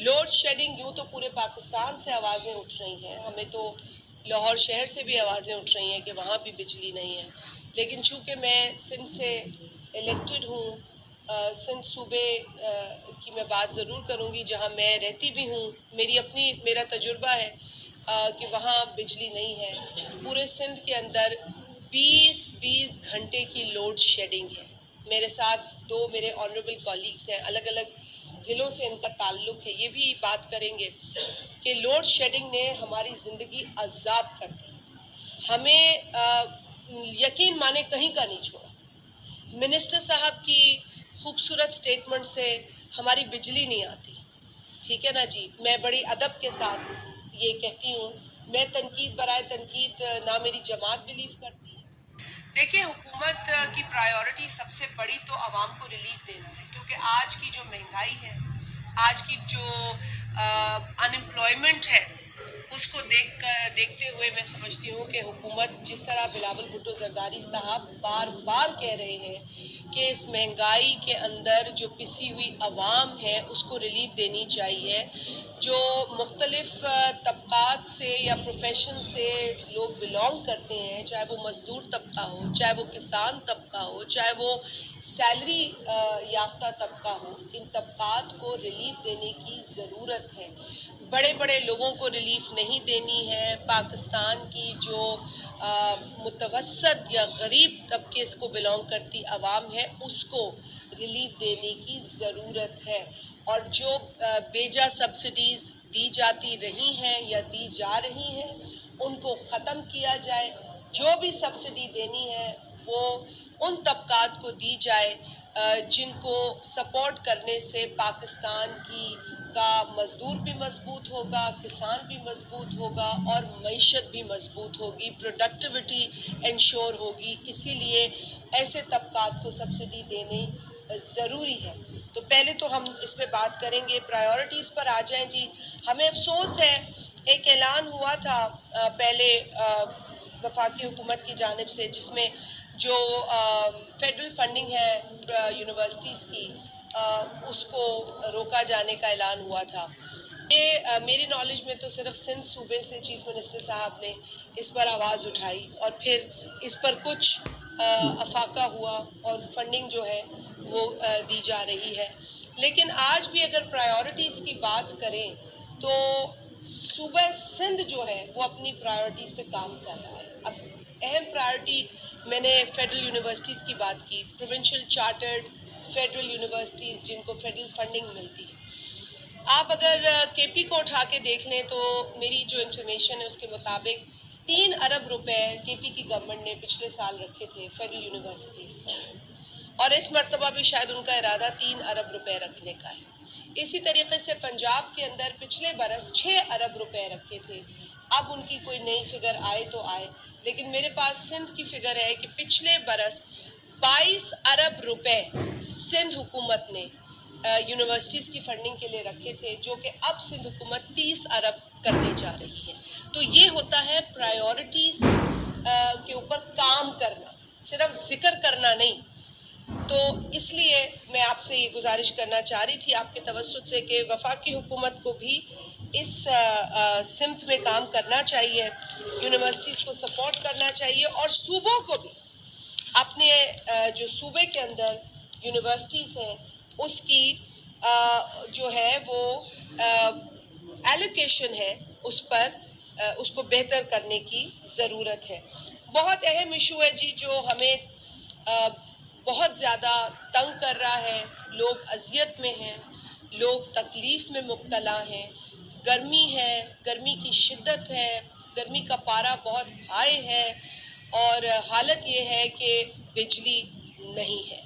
Load shedding یوں تو پورے پاکستان سے آوازیں اٹھ رہی ہیں، ہمیں تو لاہور شہر سے بھی آوازیں اٹھ رہی ہیں کہ وہاں بھی بجلی نہیں ہے، لیکن چونکہ میں سندھ سے الیکٹڈ ہوں، سندھ صوبے کی میں بات ضرور کروں گی جہاں میں رہتی بھی ہوں، میرا تجربہ ہے کہ وہاں بجلی نہیں ہے۔ پورے سندھ کے اندر 20 گھنٹے کی لوڈ شیڈنگ ہے۔ میرے ساتھ دو میرے آنریبل کولیگز ہیں، الگ الگ ضلعوں سے ان کا تعلق ہے، یہ بھی بات کریں گے کہ لوڈ شیڈنگ نے ہماری زندگی عذاب کر دی، ہمیں یقین مانے کہیں کا نہیں چھوڑا۔ منسٹر صاحب کی خوبصورت سٹیٹمنٹ سے ہماری بجلی نہیں آتی، ٹھیک ہے نا جی، میں بڑی ادب کے ساتھ یہ کہتی ہوں، میں تنقید برائے تنقید نہ میری جماعت بلیو کرتی ہے۔ دیکھیں، حکومت کی پرائیورٹی سب سے بڑی تو عوام کو ریلیف دینا ہے، کیونکہ آج کی جو مہنگائی ہے، آج کی جو انمپلائمنٹ ہے، اس کو دیکھتے ہوئے میں سمجھتی ہوں کہ حکومت جس طرح بلاول بھٹو زرداری صاحب بار بار کہہ رہے ہیں کہ اس مہنگائی کے اندر جو پسی ہوئی عوام ہے اس کو ریلیف دینی چاہیے، جو مختلف طبقات سے یا پروفیشن سے لوگ بلانگ کرتے ہیں، چاہے وہ مزدور طبقہ ہو، چاہے وہ کسان طبقہ ہو، چاہے وہ سیلری یافتہ طبقہ ہو، ان طبقات کو ریلیف دینے کی ضرورت ہے۔ بڑے بڑے لوگوں کو ریلیف نہیں دینی ہے، پاکستان کی جو متوسط یا غریب طبقے کو بلانگ کرتی عوام ہے اس کو ریلیف دینے کی ضرورت ہے، اور جو بیجا سبسڈیز دی جاتی رہی ہیں یا دی جا رہی ہیں ان کو ختم کیا جائے۔ جو بھی سبسڈی دینی ہے وہ ان طبقات کو دی جائے جن کو سپورٹ کرنے سے پاکستان کا مزدور بھی مضبوط ہوگا، کسان بھی مضبوط ہوگا اور معیشت بھی مضبوط ہوگی، پروڈکٹیوٹی انشور ہوگی۔ اسی لیے ایسے طبقات کو سبسڈی دینی ضروری ہے۔ تو پہلے تو ہم اس پہ بات کریں گے، پرائیورٹیز پر آ جائیں جی۔ ہمیں افسوس ہے، ایک اعلان ہوا تھا پہلے وفاقی حکومت کی جانب سے، جس میں جو فیڈرل فنڈنگ ہے یونیورسٹیز کی اس کو روکا جانے کا اعلان ہوا تھا۔ یہ میری نالج میں تو صرف سندھ صوبے سے چیف منسٹر صاحب نے اس پر آواز اٹھائی اور پھر اس پر کچھ افاقہ ہوا اور فنڈنگ جو ہے وہ دی جا رہی ہے۔ لیکن آج بھی اگر پرائیورٹیز کی بات کریں تو صوبہ سندھ جو ہے وہ اپنی پرائیورٹیز پہ کام کر رہا ہے۔ اب اہم پرائیورٹی میں نے فیڈرل یونیورسٹیز کی بات کی، پروونشل چارٹرڈ فیڈرل یونیورسٹیز جن کو فیڈرل فنڈنگ ملتی ہے۔ آپ اگر کے پی کو اٹھا کے دیکھ لیں تو میری جو انفارمیشن ہے اس کے مطابق 3 ارب روپے کے پی کی گورنمنٹ نے پچھلے سال رکھے تھے فیڈرل یونیورسٹیز پر، اور اس مرتبہ بھی شاید ان کا ارادہ 3 ارب روپے رکھنے کا ہے۔ اسی طریقے سے پنجاب کے اندر پچھلے برس 6 ارب روپے رکھے تھے، اب ان کی کوئی نئی فگر آئے تو آئے، لیکن میرے پاس سندھ کی فگر ہے کہ پچھلے برس 22 ارب روپے سندھ حکومت نے یونیورسٹیز کی فنڈنگ کے لیے رکھے تھے، جو کہ اب سندھ حکومت 30 ارب کرنے جا رہی ہے۔ تو یہ ہوتا ہے پرائیورٹیز کے اوپر کام کرنا، صرف ذکر کرنا نہیں۔ تو اس لیے میں آپ سے یہ گزارش کرنا چاہ رہی تھی آپ کے توسط سے کہ وفاقی حکومت کو بھی اس سمت میں کام کرنا چاہیے، یونیورسٹیز کو سپورٹ کرنا چاہیے، اور صوبوں کو بھی اپنے جو صوبے کے اندر یونیورسٹیز ہیں اس کی جو ہے وہ ایلوکیشن ہے اس پر اس کو بہتر کرنے کی ضرورت ہے۔ بہت اہم ایشو ہے جی جو ہمیں بہت زیادہ تنگ کر رہا ہے، لوگ اذیت میں ہیں، لوگ تکلیف میں مبتلا ہیں، گرمی ہے، گرمی کی شدت ہے، گرمی کا پارہ بہت ہائی ہے، اور حالت یہ ہے کہ بجلی نہیں ہے۔